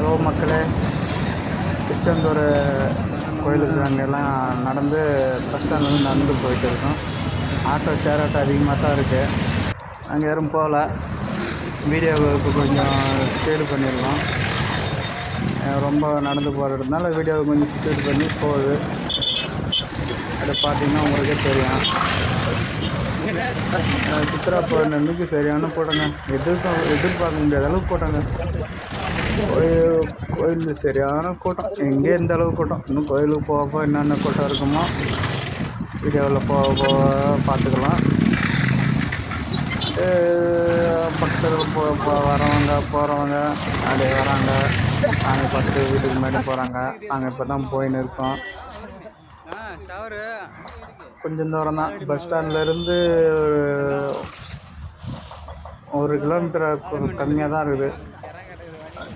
Hello மக்களே, திருச்செந்தூர் கோயிலுக்கு அங்கெல்லாம் நடந்து பஸ் ஸ்டாண்ட்லேருந்து நடந்து போயிட்டு இருக்கோம். ஆட்டோ ஷேர் ஆட்டோ அதிகமாக தான் இருக்குது. அங்கே யாரும் போகல. வீடியோவுக்கு கொஞ்சம் ஸ்பீடு பண்ணிடலாம். ரொம்ப நடந்து போகிறதுனால வீடியோவை கொஞ்சம் ஸ்பீடு பண்ணி போகுது. அதை பார்த்தீங்கன்னா உங்களுக்கே தெரியும். சித்ரா பௌர்ணமிக்கு சரியான கூட்டங்க. எதிர்பார்க்க முடியாத அளவுக்கு கூட்டங்க. கோயில் சரியான கூட்டம். எங்கே இந்த அளவுக்கு கூட்டம். இன்னும் கோயிலுக்கு போக என்னென்ன கூட்டம் இருக்குமோ வீடியோவில் போக பார்த்துக்கலாம். பக்தர்கள் வரவங்க போகிறவங்க அப்படியே வராங்க. நாங்கள் பார்த்துட்டு வீட்டுக்கு முன்னாடி போகிறாங்க. நாங்கள் இப்போ தான் போயின்னு இருக்கோம். கொஞ்சம் தூரம் தான். பஸ் ஸ்டாண்ட்லேருந்து ஒரு கிலோமீட்டர் கம்மியாக தான் இருக்குது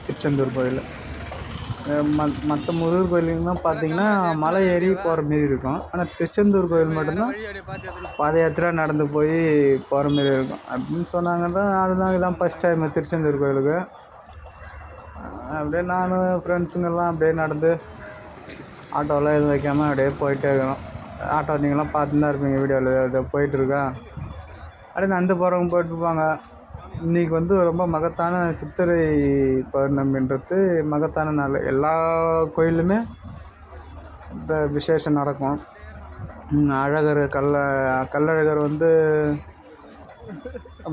திருச்செந்தூர் கோயில். மற்ற முருகர் கோயிலுங்கெலாம் பார்த்திங்கன்னா மலை ஏறி போகிற மாரி இருக்கும். ஆனால் திருச்செந்தூர் கோயில் மட்டும்தான் பாத யாத்திரை நடந்து போய் போகிற மாரி இருக்கும் அப்படின்னு சொன்னாங்கன்னா. அதுதான் இதான் ஃபஸ்ட் டைம் திருச்செந்தூர் கோயிலுக்கு. அப்படியே நானும் ஃப்ரெண்ட்ஸுங்கெல்லாம் அப்படியே நடந்து ஆட்டோலாம் எதுவும் வைக்காமல் அப்படியே போயிட்டே இருக்கிறோம். ஆட்டோ நீங்களாம் பார்த்துன்னு தான் இருப்பீங்க வீடியோவில். இதை போயிட்டுருக்கேன் அப்படியே நடந்து போகிறவங்க போயிட்டுருப்பாங்க. இன்றைக்கி வந்து ரொம்ப மகத்தான சித்திரை பௌர்ணமின்றது மகத்தான நாள். எல்லா கோயிலுமே இந்த விசேஷம் நடக்கும். அழகர் கள்ளழகர் வந்து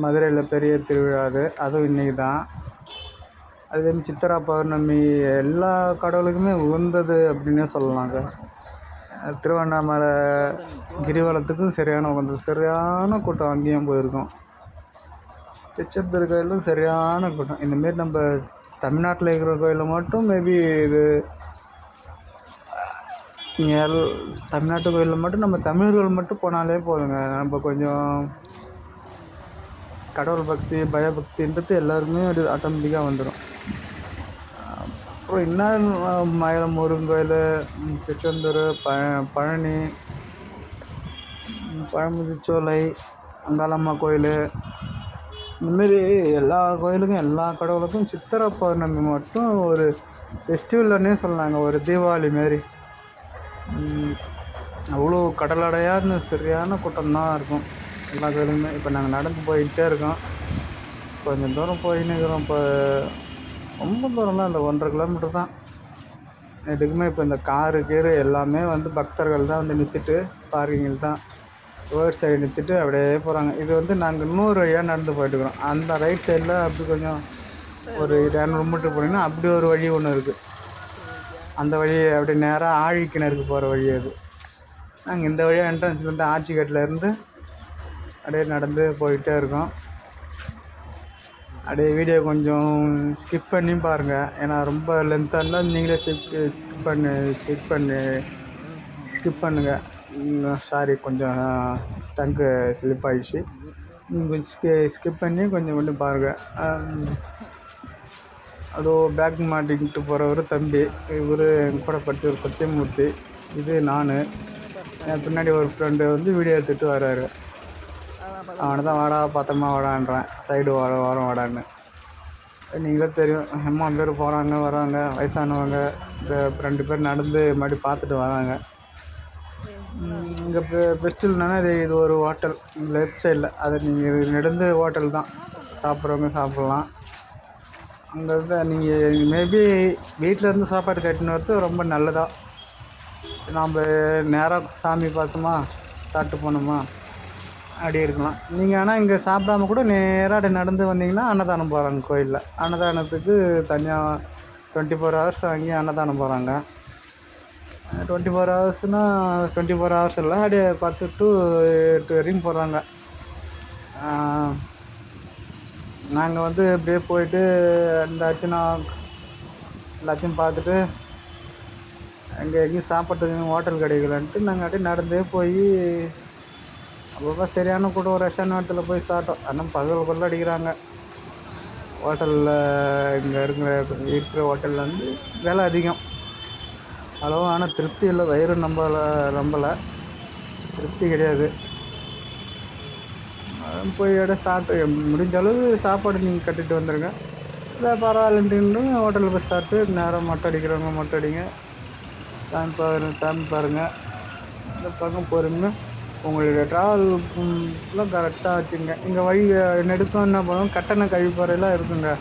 மதுரையில் பெரிய திருவிழா அதுவும் இன்றைக்கி தான். அதே சித்திரா பௌர்ணமி எல்லா கடவுளுக்குமே உகந்தது அப்படின்னே சொல்லலாங்க. திருவண்ணாமலை கிரிவலத்துக்கும் சரியான கூட்டம். அங்கேயும் போயிருக்கோம். திருச்செந்தூர் கோயிலும் சரியான கூட்டம். இந்தமாரி நம்ம தமிழ்நாட்டில் இருக்கிற கோயிலில் மட்டும் மேபி இது தமிழ்நாட்டு கோயிலில் மட்டும் நம்ம தமிழர்கள் மட்டும் போனாலே போதுங்க. நம்ம கொஞ்சம் கடவுள் பக்தி பயபக்தின்றது எல்லாருமே அது ஆட்டோமேட்டிக்காக வந்துடும். அப்புறம் இன்னும் மயிலம் முருகன் கோயில், திருச்செந்தூர், பழனி, பழமுதிர்ச்சோலை, அங்காளம்மா கோயில், இந்தமாரி எல்லா கோயிலுக்கும் எல்லா கடவுளுக்கும் சித்திரை பௌர்ணமி மட்டும் ஒரு ஃபெஸ்டிவல்னே சொல்லலாங்க. ஒரு தீபாவளி மாரி. அவ்வளோ கடலடையான்னு சரியான கூட்டம்தான் இருக்கும் எல்லா கோயிலுக்குமே. இப்போ நாங்கள் நடந்து போயிட்டே இருக்கோம். கொஞ்சம் தூரம் போயின்னு இருக்கிறோம். இப்போ ரொம்ப தூரம்லாம் இல்லை, 1.5 கிலோமீட்டர் தான். எதுக்குமே இப்போ இந்த கீரு எல்லாமே வந்து பக்தர்கள் தான் வந்து நிறுத்திட்டு பார்க்கிங்கில் தான் ரோட் சைடு நிறுத்திட்டு அப்படியே போகிறாங்க. இது வந்து நாங்கள் இன்னொரு வழியாக நடந்து போயிட்டுருக்குறோம். அந்த ரைட் சைடில் அப்படி கொஞ்சம் ஒரு 200 மீட்டர் போனீங்கன்னா அப்படி ஒரு வழி ஒன்று இருக்குது. அந்த வழி அப்படி நேராக ஆழிக்கிணறுக்கு போகிற வழி அது. நாங்கள் இந்த வழியாக என்ட்ரன்ஸ்லேருந்து ஆட்சிக்கட்டிலேருந்து அப்படியே நடந்து போயிட்டே இருக்கோம். அப்படியே வீடியோ கொஞ்சம் ஸ்கிப் பண்ணி பாருங்கள். ஏன்னா ரொம்ப லென்த்தாக இருந்தால் நீங்களே ஸ்கிப் பண்ணுங்கள். சாரி, கொஞ்சம் டங்கு ஸ்லிப் ஆகிடுச்சு. கொஞ்சம் ஸ்கிப் பண்ணி கொஞ்சம் பாருங்கள். அதோ பேக் மாட்டிக்கிட்டு போகிறவர் தம்பி. இவர் என் கூட படித்த ஒரு சத்தியமூர்த்தி. இது நான். என் பின்னாடி ஒரு ஃப்ரெண்டு வந்து வீடியோ எடுத்துகிட்டு வர்றாரு. அவனை தான் வாடா பத்திரமா வாடான்றேன். சைடு வாடான்னு. நீங்களே தெரியும், 3 பேர் போகிறாங்க வராங்க. வயசானவங்க இந்த 2 பேர் நடந்து மறுபடி பார்த்துட்டு வராங்க. இங்கே ஃபெஸ்டிவல்னால இது ஒரு ஹோட்டல் லெஃப்ட் சைடில். அது நீங்கள் இது நடந்து ஹோட்டல் தான். சாப்பிட்றவங்க சாப்பிட்லாம். அங்கே இருந்து நீங்கள் மேபி வீட்டிலேருந்து சாப்பாடு கட்டின்னு வரது ரொம்ப நல்லதாக. நாம் நேராக சாமி பார்த்தோமா சாப்பிட்டு போனோமா அப்படி இருக்கலாம். நீங்கள் ஆனால் இங்கே சாப்பிடாம கூட நேராக நடந்து வந்தீங்கன்னா அன்னதானம் போகிறாங்க கோயிலில். அன்னதானத்துக்கு தனியாக 24 ஹவர்ஸ் அங்கேயும் அன்னதானம் போகிறாங்க. 24 ஹவர்ஸ்னால் 24 ஹவர்ஸ் இல்லை, அப்படியே 10 to 8 வரைக்கும் போகிறாங்க. நாங்கள் வந்து அப்படியே போயிட்டு அந்த அர்ச்சனா எல்லாத்தையும் பார்த்துட்டு அங்கே எங்கேயும் சாப்பிட்றதுக்கு ஹோட்டல் கிடைக்கலன்ட்டு நாங்கள் அப்படியே நடந்தே போய் அப்பப்போ சரியான கூட்டம். ஒரு ரெஸ்டாரண்ட்டில் போய் சாப்பிட்டோம். ஆனால் பகல் அடிக்கிறாங்க ஹோட்டலில். இங்கே இருக்கிற ஹோட்டலில் வந்து விலை அதிகம் அளவு. ஆனால் திருப்தி இல்லை. வயிறு நம்பலை திருப்தி கிடையாது. போய் இடம் சாப்பிட்டு முடிஞ்ச அளவு சாப்பாடு நீங்கள் கட்டிட்டு வந்துடுங்க. இல்லை பரவாயில்லன்ட்டு ஹோட்டலில் போய் சாப்பிட்டு நேரம் மொட்டை அடிக்கிறவங்க மொட்டை அடிங்க, சாமி பாருங்கள். இந்த பக்கம் போகிறீங்க. உங்களுடைய ட்ராவல்லாம் கரெக்டாக வச்சுங்க. இங்கே வழி நெடுக்கம் என்ன பண்ணுவோம், கட்டண கழிப்பறையெல்லாம் இருக்குங்க.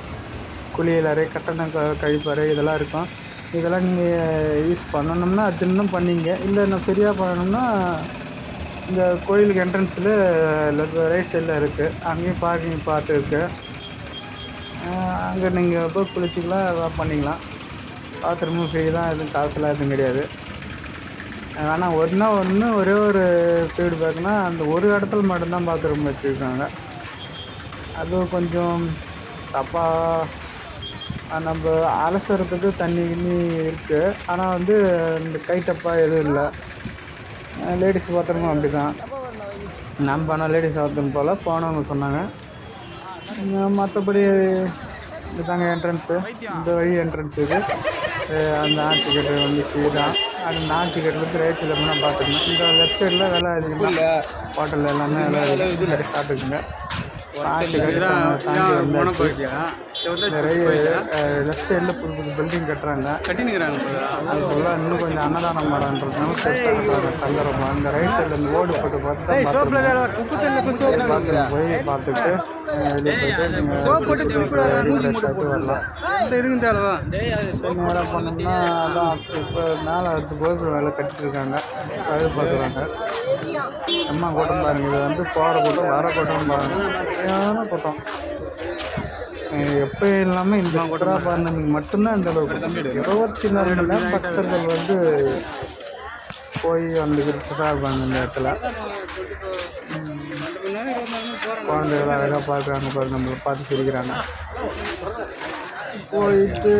குளியலறை, கட்டண கழிப்பறை இதெல்லாம் இருக்கும். இதெல்லாம் நீங்கள் யூஸ் பண்ணணும்னா அதுன்னு பண்ணிங்க. இல்லை நான் ஃப்ரீயாக பண்ணணும்னா இந்த கோயிலுக்கு என்ட்ரன்ஸில் ரைட் சைடில் இருக்குது, அங்கேயும் பார்க்கிங் பார்ட் இருக்குது. அங்கே நீங்கள் போய் குளிச்சிக்கலாம், எதாவது பண்ணிக்கலாம். பாத்ரூமும் ஃப்ரீ தான், எதுவும் காசுலாம் எதுவும் கிடையாது. ஆனால் ஒரே ஒரு ஃபீட்பேக்னா அந்த ஒரு இடத்துல மட்டும்தான் பாத்ரூம் வச்சுருக்காங்க. அதுவும் கொஞ்சம் தப்பாக. நம்ம அலசுறதுக்கு தண்ணி இருக்குது, ஆனால் வந்து இந்த கை டப்பாக எதுவும் இல்லை. லேடிஸ் பாத்ரூமும் அப்படி தான். நம்ம ஆனால் லேடிஸ் பாத்ரூம் போல் போனவங்க சொன்னாங்க. மற்றபடி இதுதாங்க என்ட்ரன்ஸு, இந்த வழி என்ட்ரன்ஸ் இது. அந்த ஆர்ச்சிகேட்டு வந்து தான். அந்த ஆர்ச்சிகேட்லேருந்து ரைட் சைடில் போனால் பார்த்துக்கணும். இந்த லெஃப்ட் சைடில் வேலை அதிகமாக ஹோட்டலில் எல்லாமே வேலை இது ஸ்டார்ட்டுக்குங்க. ஆர்ச்சிகேட்டு தாண்டி வந்து லெஃப்ட் சைடில் புது புது பில்டிங் கட்டுறாங்க. அதுபோல் இன்னும் கொஞ்சம் அன்னதானம் பண்ணுறதுனால தங்குறோம். அந்த ரைட் சைடில் இந்த ஓடு போட்டு பார்த்து போய் பார்த்துட்டு வரலாம். நேரம் பண்ணோம்னா அதான் இப்போ மேலே வந்து கோபுரம் வேலை கட்டிட்டு இருக்காங்க, அது பார்க்குறாங்க. அம்மா கூட்டம் பாருங்க, இது வந்து போகிற கூட்டம் வர கூட்டம் பாருங்க, சரியான கூட்டம். எப்போ இல்லாமல் இந்த சித்ரா பௌர்ணமிக்கு மட்டும்தான் இந்த அளவுக்கு 24 மணி நேரம் பக்தர்கள் வந்து போய் வந்துக்கிட்டு தான் இருப்பாங்க இந்த இடத்துல. குழந்தைகள் அழகாக பார்க்குறாங்க பாரு, நம்மளை பார்த்து சிரிக்கிறாங்க. போயிட்டு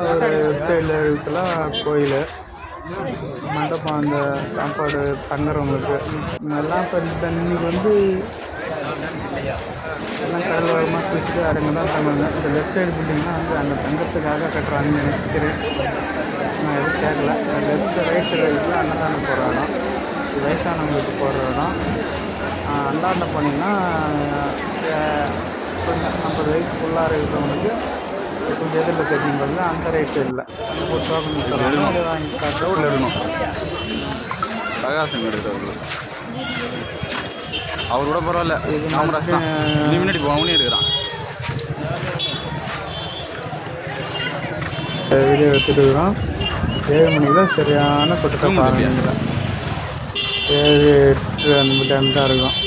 ஒரு சைடில் இருக்கிறதுலாம் கோயில் மண்டபம், அந்த சாப்பாடு தங்குறவங்களுக்கு எல்லாம். இப்போ இன்னைக்கு வந்து எல்லாம் கடல் ஓரமாக குளிச்சுட்டு அடங்க தான் தங்குவாங்க. இந்த லெஃப்ட் சைடு பில்டிங்னா வந்து அங்கே தங்கத்துக்காக கட்டுறாங்கன்னு நினைக்கிறேன். நான் எதுவும் கேட்கல. லெஃப்ட் ரைட் சைடு இருக்குல்ல, அன்னதானம் போகிற இடம், வயசானவங்களுக்கு போகிற இடம். அந்தாண்ட போனீங்கன்னா கொஞ்சம் 50 வயசு ஃபுல்லாக இருக்கிறவங்களுக்கு கொஞ்சம் எதிரில் தெரியும்போது அந்த ரைட் சைடில் அந்த ஒரு டோக்கன் வாங்கி சாப்பிட்டு உள்ள இருக்கணும். பிரகாசம் எடுக்கிறவங்க அவர் கூட பரவாயில்ல, இது காமராஜ் தான் முன்னாடி அவனே எடுக்கிறான். வீடியோ எடுத்துகிட்டு இருக்கிறோம். 7 மணிக்கு தான் சரியான கொட்டத்தை பாருங்க. 7, 8 அந்த டைம் தான் இருக்கும்.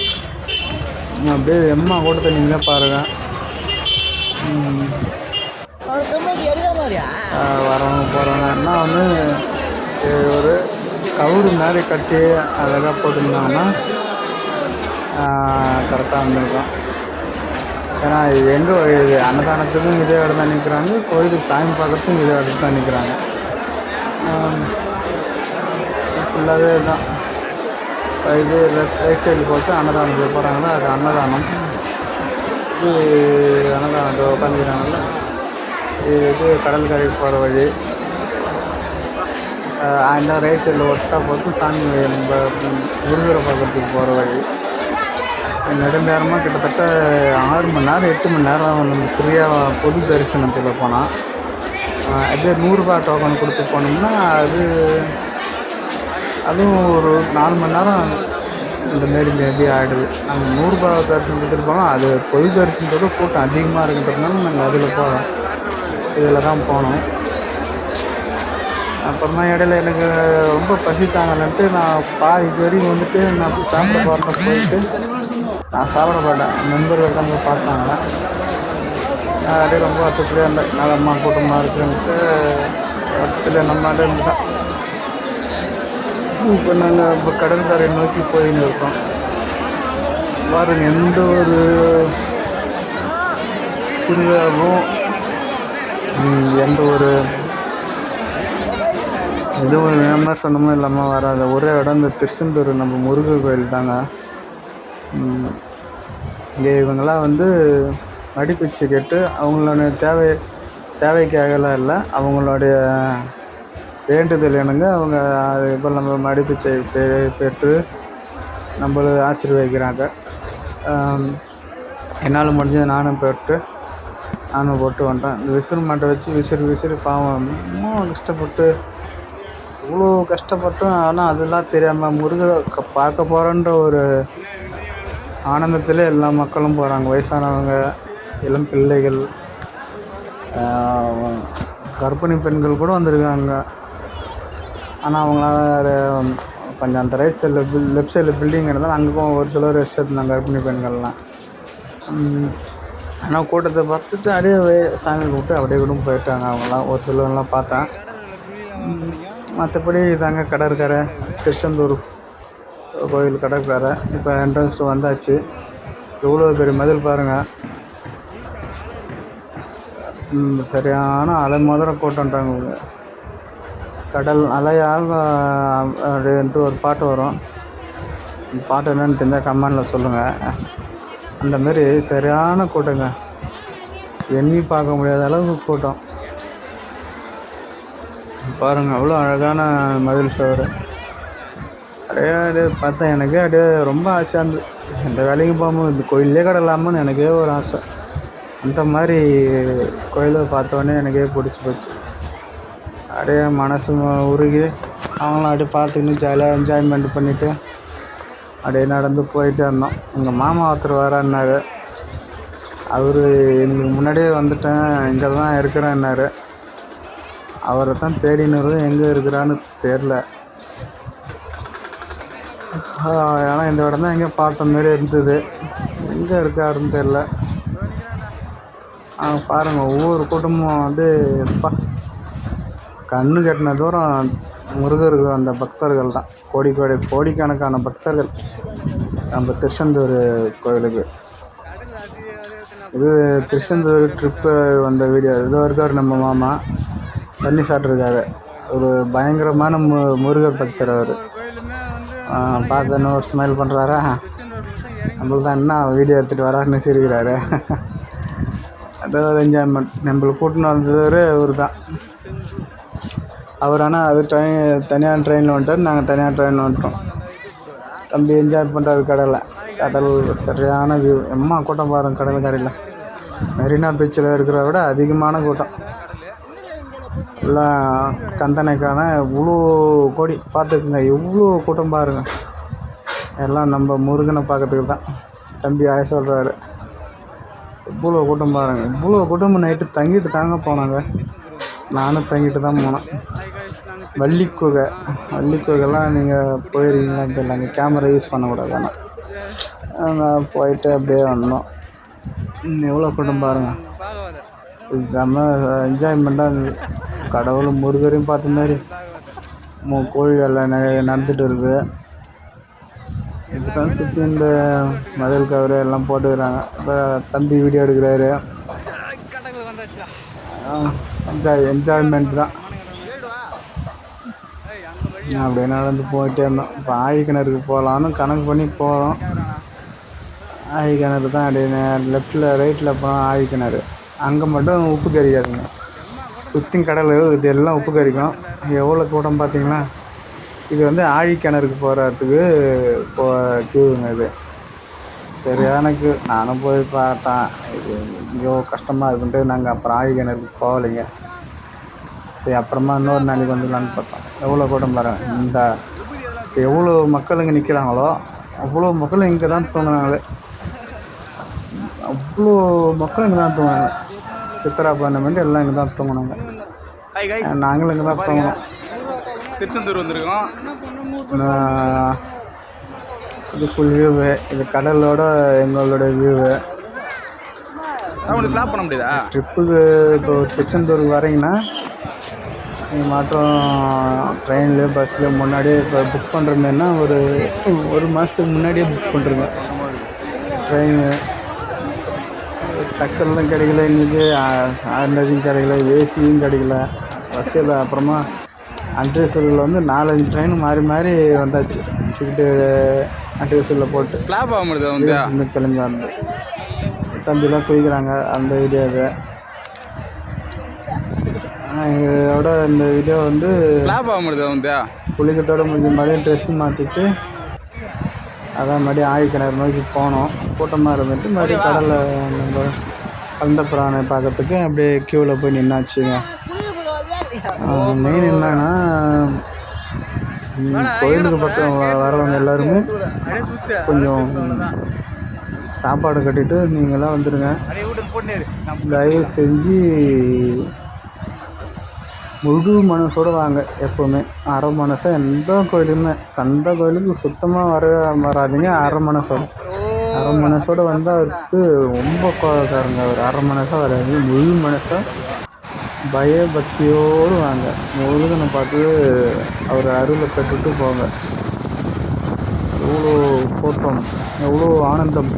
அப்படியே எம்மா கூட்டத்தை நீங்களே பாருங்கள். வரவங்க போகிறவங்கன்னா வந்து ஒரு கவுரு மாதிரி கட்டி அழகாக போட்டுருந்தாங்கன்னா கரெக்டாக இருந்திருக்கும். ஏன்னா இது எங்கே இது அன்னதானத்துக்கும் இதே இடம் தான் நிற்கிறாங்க, கோயிலுக்கு சாமி பார்க்கறதுக்கும் இதே இடத்துல தான் நிற்கிறாங்க. ஃபுல்லாகவே தான் இது ரைட் சைடில் போட்டு அன்னதானத்துக்கு போகிறாங்களோ அது அன்னதானம். இது அன்னதானத்தை உட்காந்துக்கிறாங்கல்ல, இது கடற்கரைக்கு போகிற வழி. அந்த ரைட் சைடில் ஒட்டா போட்டு சாமி முருகரை பார்க்கறதுக்கு போகிற வழி. நெடுநேரமாக கிட்டத்தட்ட 6 மணி நேரம் 8 மணி நேரம் நம்ம ஃப்ரீயாக பொது தரிசனத்தில் போனால். அதே 100 ரூபா டோக்கன் கொடுத்து போனோம்னா அதுவும் ஒரு 4 மணி நேரம் இந்தமாரி மேபி ஆகிடுது. நாங்கள் 100 ரூபா தரிசனம் கொடுத்துருப்போம். அது பொது தரிசனத்தோட கூட்டம் அதிகமாக இருக்குன்றதுனால நாங்கள் அதில் போகிறோம், இதில் தான் போனோம். அப்புறம் தான் இடையில எனக்கு ரொம்ப பசி தாங்கலன்ட்டு நான் இது வரைக்கும் வந்துட்டு நான் சாப்பிட போகிறேன். போயிட்டு நான் சாப்பிட மாட்டேன், நண்பர்கள் தான் போய் பார்த்தாங்க. நான் அப்படியே ரொம்ப வருத்தத்துலேயே இருந்தேன். நான் அம்மா கூட்டமாக இருக்குன்ட்டு வருத்தத்தில் நம்மளால இருந்துதான். இப்போ நாங்கள் இப்போ கடற்கரை நோக்கி போயின்னு இருக்கோம். பாருங்க, எந்த ஒரு திருவிழாவும் எந்த ஒரு எதுவும் விமர்சனமும் இல்லாமல் வராது. ஒரே இடம் இந்த திருச்செந்தூர் நம்ம முருகர் கோயில் தாங்க. இங்கே இவங்களாம் வந்து மடிப்பிச்சை கேட்டு அவங்களோட தேவைக்காகலாம் இல்லை, அவங்களுடைய வேண்டுதல் எனக்கு. அவங்க அது இப்போ நம்ம மடிப்பிச்சை பெற்று நம்மளை ஆசீர்வதிக்கிறாங்க. என்னால் முடிஞ்சது நானும் பெற்று நானும் போட்டு வந்துட்டேன். இந்த விசிறு மாட்டை வச்சு விசிறி பாவம் ரொம்ப கஷ்டப்பட்டு இவ்வளோ கஷ்டப்பட்டோம். ஆனால் அதெல்லாம் தெரியாமல் முருகரை பார்க்க போகிறோன்ற ஒரு ஆனந்தத்தில் எல்லா மக்களும் போகிறாங்க. வயசானவங்க, இளம் பிள்ளைகள், கர்ப்பிணி பெண்கள் கூட வந்திருக்காங்க. ஆனால் அவங்களால கொஞ்சம் அந்த ரைட் சைடில் லெஃப்ட் சைடில் பில்டிங் இருந்தால் அங்கே ஒரு சிலர் ரெஸ்ட் எடுத்தாங்க கர்ப்பிணி பெண்கள்லாம். ஆனால் கூட்டத்தை பார்த்துட்டு அப்படியே சாமி கூப்பிட்டு அப்படியே கூட போயிட்டாங்க அவங்களாம். ஒரு சிலர்லாம் பார்த்தேன். மற்றபடி இதாங்க கடற்கரை, திருச்செந்தூர் கோயில் கடற்கரை. இப்போ என்ட்ரன்ஸ் வந்தாச்சு. எவ்வளோ பெரிய மதில் பாருங்கள். சரியான அலை மாதிரி கூட்டம்ன்றாங்க. கடல் அலையாக அப்படின்ட்டு ஒரு பாட்டு வரும். அந்த பாட்டு என்னென்னு தெரிஞ்சால் கமெண்டில் சொல்லுங்கள். அந்தமாரி சரியான கூட்டங்க, எண்ணி பார்க்க முடியாத அளவுக்கு கூட்டம் பாருங்கள். அவ்வளோ அழகான மதில் சுவர். அப்படியே பார்த்தா எனக்கே அப்படியே ரொம்ப ஆசையாக இருந்தது. எந்த வேலைக்கு போகும்போது இந்த கோயிலே கடலாமான்னு எனக்கே ஒரு ஆசை. அந்த மாதிரி கோயிலை பார்த்தோன்னே எனக்கே பிடிச்சி போச்சு. அப்படியே மனசு உருகி அவங்களாம் அப்படியே பார்த்துக்கின்னு ஜாலியாக என்ஜாய்மெண்ட் பண்ணிவிட்டு அப்படியே நடந்து போயிட்டே இருந்தோம். எங்கள் மாமா ஒருத்தர் வரான்னாரு. அவர் எனக்கு முன்னாடியே வந்துட்டேன், இங்கே தான் இருக்கிறேன்னாரு. அவரை தான் தேடினது, எங்கே இருக்கிறான்னு தெரில. ஆனால் இந்த இடம் தான் எங்கே பார்த்த மாரி இருந்தது. எங்கே இருக்காருன்னு தெரில. பாருங்கள், ஒவ்வொரு கூட்டமும் அப்படியே கண்ணு கட்டின தூரம் முருகருக்கு அந்த பக்தர்கள் தான். கோடிக்கணக்கான பக்தர்கள் நம்ம திருச்செந்தூர் கோவிலுக்கு. இது திருச்செந்தூர் ட்ரிப்பு வந்த வீடியோ. இது இருக்கார் நம்ம மாமா, தண்ணி சாப்பிட்ருக்காரு. ஒரு பயங்கரமான முருகர் பக்தர் அவர். பார்த்தோன்னு ஒரு ஸ்மைல் பண்ணுறாரா, நம்மளுக்கு தான் என்ன வீடியோ எடுத்துகிட்டு வராருன்னு சிரிக்கிறாரு. அது ஒரு என்ஜாய்மெண்ட். நம்மளுக்கு கூட்டின்னு வந்தவர் இவர் தான். அவர் ஆனால் அது தனியார் ட்ரெயினில் வந்துட்டார், நாங்கள் தனியார் ட்ரெயினில் வந்துட்டோம். தம்பி என்ஜாய் பண்ணுறாரு கடல் சரியான வியூ. எம்மா கூட்டம் பாருங்க கடற்கரையில். மெரினா பீச்சில் இருக்கிறத விட அதிகமான கூட்டம். எல்லாம் கந்தனைக்கான இவ்வளோ கோடி பார்த்துக்குங்க, எவ்வளோ கூட்டம் பாருங்கள். எல்லாம் நம்ம முருகனை பார்க்கறதுக்கு தான். தம்பி சொல்கிறாரு, இவ்வளோ கூட்டம் பாருங்கள். இவ்வளோ கூட்டம் நைட்டு தங்கிட்டு தாங்க போனாங்க. நானும் தங்கிட்டு தான் போனேன். வள்ளிக்குகைலாம் நீங்கள் போயிருக்கீங்களான்னு தெரியல. அங்கே கேமரா யூஸ் பண்ணக்கூடாது. ஆனால் போயிட்டு அப்படியே வந்தோம். எவ்வளோ கூட்டம் பாருங்கள். இது செம்ம என்ஜாய்மெண்ட்டாக இருந்தது. கடவுளும் முருகரையும் பார்த்த மாதிரி கோழிகளில் நடந்துகிட்டு இருக்குது. இப்போ தான் சுற்றி இந்த மதில் கவரு எல்லாம் போட்டுக்கிறாங்க. இப்போ தம்பி வீடியோ எடுக்கிறாரு. என்ஜாய்மெண்ட் தான். அப்படியே நடந்து போயிட்டே இருந்தோம். இப்போ ஆழிக்கிணறுக்கு போகலான்னு கணக்கு பண்ணி போகிறோம். ஆழிக்கிணறு தான் அப்படியே லெஃப்டில் ரைட்டில் போனால் ஆழிக்கிணறு. அங்கே மட்டும் உப்பு கறிக்காதுங்க. சுற்றி கடல் இது எல்லாம் உப்பு கறிக்கும். எவ்வளோ கூட்டம் பார்த்தீங்களா. இது வந்து ஆழிக்கிணறுக்கு போகிறதுக்கு கியூங்க. இது சரியான கியூ. நானும் போய் பார்த்தேன், இது ஐயோ கஷ்டமாக இருக்குன்ட்டு நாங்கள் அப்புறம் ஆழிக்கிணறுக்கு போகலைங்க. சரி, அப்புறமா இன்னொரு நாளைக்கு வந்துடலான்னு பார்த்தோம். எவ்வளோ கூட்டம் பாருங்கள். இந்த எவ்வளோ மக்கள் இங்கே நிற்கிறாங்களோ அவ்வளோ மக்கள் இங்கே தான் தூங்கினாங்களே. அவ்வளோ மக்கள் இங்கே தான் தூங்கினாங்க. சித்ரா பௌர்ணமின்ட்டு எல்லாம் இங்கே தான் தூங்கினாங்க. நாங்களும் இங்கே தான் தூங்கினோம். திருச்செந்தூர் வந்திருக்கோம். இது ஃபுல் வியூவு. இது கடலோட எங்களோட வியூவு. ஃப்ளாப் பண்ண முடியாதா? ட்ரிப்புக்கு இப்போ திருச்செந்தூருக்கு வரீங்கன்னா நீங்கள் மாற்றம் ட்ரெயினில் பஸ்ஸில் முன்னாடியே இப்போ புக் பண்ணுற மாதிரினா ஒரு மாதத்துக்கு முன்னாடியே புக் பண்ணுறங்க. ட்ரெயின் டக்கர்லாம் கிடைக்கல எங்களுக்கு. ஆர்டினரியும் கிடைக்கல, ஏசியும் கிடைக்கல பஸ்ஸில். அப்புறமா அன்ட்ரிசூரில் வந்து 4-5 ட்ரெயின் மாறி மாறி வந்தாச்சு. டிக்கெட்டு அன்ட்ரிசூரில் போட்டு ஃப்ளாப் ஆக முடியுது வந்து இந்த கிளம்பி வந்து தம்பிலாம் குளிக்கிறாங்க. அந்த வீடியோ இது. இதோட இந்த வீடியோ வந்து ஃப்ளாப் ஆக முடியுது வந்து குளிக்கிறதோட முடிஞ்ச மறுபடியும் ட்ரெஸ்ஸு மாற்றிட்டு அதான் மறுபடியும் ஆழிக்கிணறு நோக்கி போனோம். கூட்டமாக இருந்துட்டு மறுபடியும் கடலில் நம்ம கந்த பிரானை பார்க்கறதுக்கு அப்படியே க்யூவில் போய் நின்னாச்சுங்க. மெயின் என்னன்னா கோயிலுக்கு பக்கம் வரவங்க எல்லாருமே கொஞ்சம் சாப்பாடு கட்டிட்டு நீங்களாம் வந்துடுங்க. தயவு செஞ்சு முழு மனசோடு வாங்க. எப்போவுமே அரை மனசாக எந்த கோயிலுமே கந்த கோயிலுக்கு சுத்தமாக வராதிங்க. அரை மனசோடு வந்தால் அவருக்கு ரொம்ப கோவக்காரங்க. அவர் அரை மனசாக வராது, முழு மனசாக பயபக்தியோடு வாங்க. முருகனை பார்த்து அவர் அருளை பெற்றுட்டு போங்க. எவ்வளோ கூட்டம், எவ்வளோ ஆனந்தம்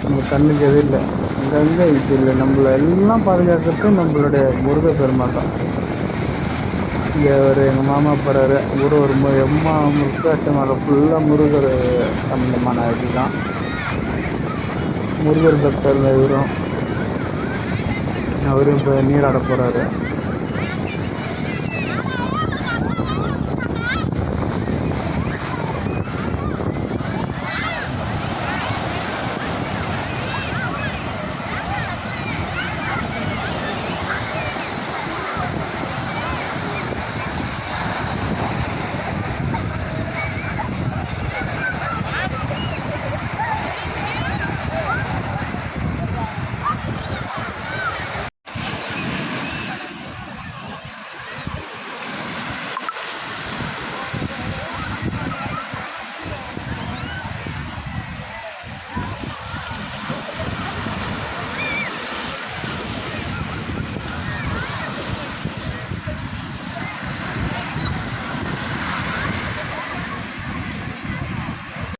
நம்ம கண்ணுக்கு எது இல்லை. அங்கங்கே இது இல்லை. நம்மளை எல்லாம் பாதுகாக்கிறது நம்மளுடைய முருக பெருமாள் தான். இங்கே ஒரு எங்கள் மாமா போகிறாரு, ஒரு முருகாட்சி மாலை ஃபுல்லாக முருகர் சம்மந்தமான இது தான். முருகர் பக்தர் இவரும் அவரும் இப்போ நீராட போகிறாரு.